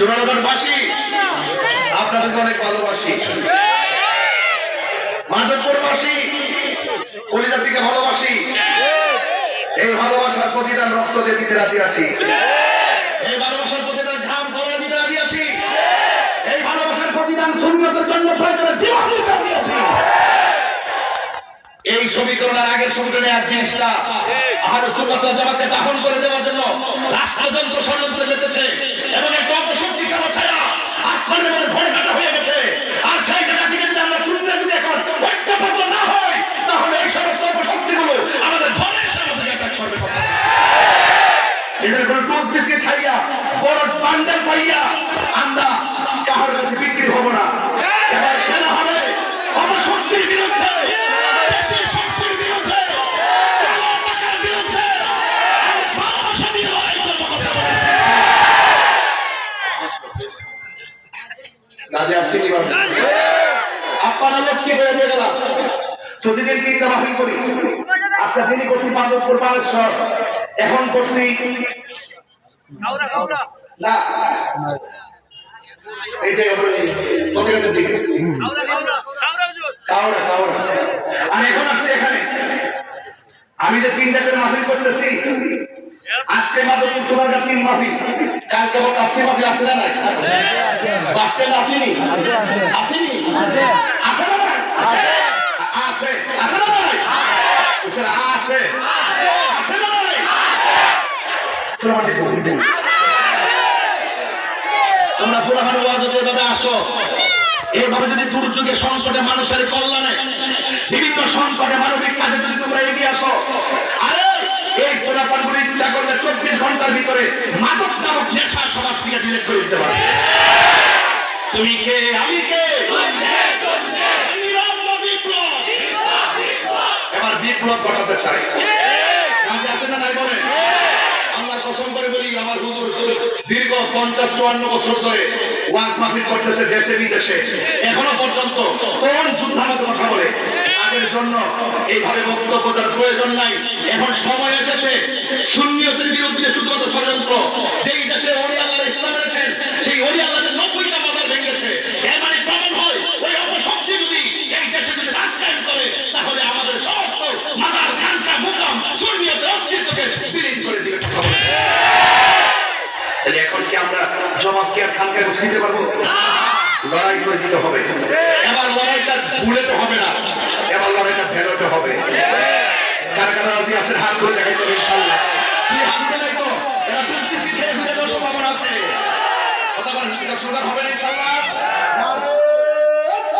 চুনারগঞ্জবাসী আপনাদের অনেক ভালোবাসি, মাধবপুরবাসী কলিজাতিকে ভালোবাসি। এই ভালোবাসার প্রতিদান রক্ত দিয়ে দিতে রাজি আছি, এই ভালোবাসার প্রতিদান ঘাম ঝরিয়ে দিতে রাজি আছি, এই ভালোবাসার প্রতিদান সুন্নতের জন্য প্রয়োজনে জীবন দিতে রাজি আছি। এই সমীকরণের আগের সমীকরণে এক জিনিসটা আহলে সুন্নাত ওয়াল জামাতকে দাফন করে দেওয়ার জন্য রাষ্ট্রযন্ত্র ষড়যন্ত্র পেতেছে এবং একটা অপশক্তি কালো ছায়া আসমানের মধ্যে ঘরে কাটা হয়ে গেছে। আর সেই জায়গা থেকে যদি আমরা শুনতে যদি এখন ঐক্যবদ্ধ না হয়, তাহলে এই সমস্ত অপশক্তিগুলো আমাদের ঘরে সমাজে অ্যাটাক করবে। এদের কোনো টুস বিস্কিট খাইয়া বড় বান্ডেল পাইয়া আমরা কাহার কাছে বিক্রি হব না। এবার খেলা হবে অপশক্তির বিরুদ্ধে, আপনারা লক্ষ্মী হয়ে দিয়ে গেলাম। প্রতিদিন 3টা মাহফিল করি, আজকে দিনই করছি মাধবপুর বালেশ্বর, এখন করছি না এইটাই চন্দ্রগঞ্জের দিকে কাউরা কাউরা, আর এখন আসছে এখানে। আমি যে 3টা করে মাহফিল করতেছি, আজকে মাধবপুর সোনারগাঁ 3 মাহফিল, কালকে আবার কাশি মাহফিল আসে না নাই? বাস স্ট্যান্ড আসেনি? আসেনি? আসে না নাই? আসে আসে না নাই? আসে আসে না নাই? তোমরা ফুলাফান ওয়াজ যেভাবে আসো, এইভাবে যদি দুর্যোগে সংকটে মানুষের কল্যাণে বিভিন্ন সংকটে মানবিক কাজে যদি তোমরা এগিয়ে আসো, আরে এই পোলাপানগুলো ইচ্ছা করলে 24 ঘন্টার ভিতরে মাদক নামক নেশার সমাজ থেকে ডিলেট করে দিতে পারে। তুমি কে, আমি কে? এবার বিপ্লব ঘটাতে চাই, কাজে আসে না নাই বলে? আল্লাহর কসম করে বলি, আমার হুজুর দীর্ঘ 50-54 বছর ধরে ওয়াজ মাহফিল করতেছে দেশে বিদেশে, এখনো পর্যন্ত কোন যুদ্ধামত কথা বলে তাদের জন্য এইভাবে বক্তব্য দেওয়ার প্রয়োজন নাই। এখন সময় এসেছে সুন্নিয়তের বিরুদ্ধে শুধুমাত্র ষড়যন্ত্র। যেই দেশে ওলি আল্লাহ ইসলাম এনেছেন, সেই ওলি আল্লাহদের 90টা মাজার ভেঙেছে, এর মানে প্রমাণ হয় ওই অপশক্তি যদি এই দেশে যদি রাজ কায়েম করে, তাহলে আমাদের সমস্ত মাজার খানকা মুকাম সুন্নিয়তের অস্তিত্বকে বিলীন করে দিবে। তাহলে এখন কি আমরা জবাব কি আর খানকায় বসে দিতে পারবো? লড়াই করে দিতে হবে। এবার লড়াইটা ভুলেতে হবে না, এবার লড়াইটা ফেরোতে হবে। কার কার রাজি আছেন হাত ধরে দেখাইতে হবে ইনশাআল্লাহ। তুই হাত দেখাই তো, এরা দুষ্কৃতি খেয়ে ফিরে যাওয়ার সম্ভাবনা আছে। কথা বলেন, এটা স্লোগান হবে না ইনশাআল্লাহ? নারে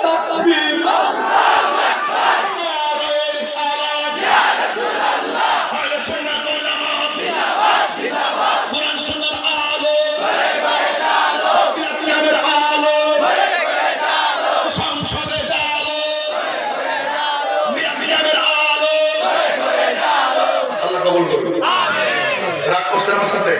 তাকবীর, আল্লাহু আকবার, নারে সালাত, ইয়া রাসূলুল্লাহ, আহলে সুন্নাত ওয়াল জামাত জিন্দাবাদ জিন্দাবাদ, কুরআন সুন্নাহর আলো ঘরে ঘরে আলো, কিয়ামের আলো ঘরে ঘরে আলো, সংসদে আলো ঘরে ঘরে আলো, কিয়ামের আলো ঘরে ঘরে আলো। আল্লাহ কবুল করুন, আমিন। রাগ করছেন আমার সাথে?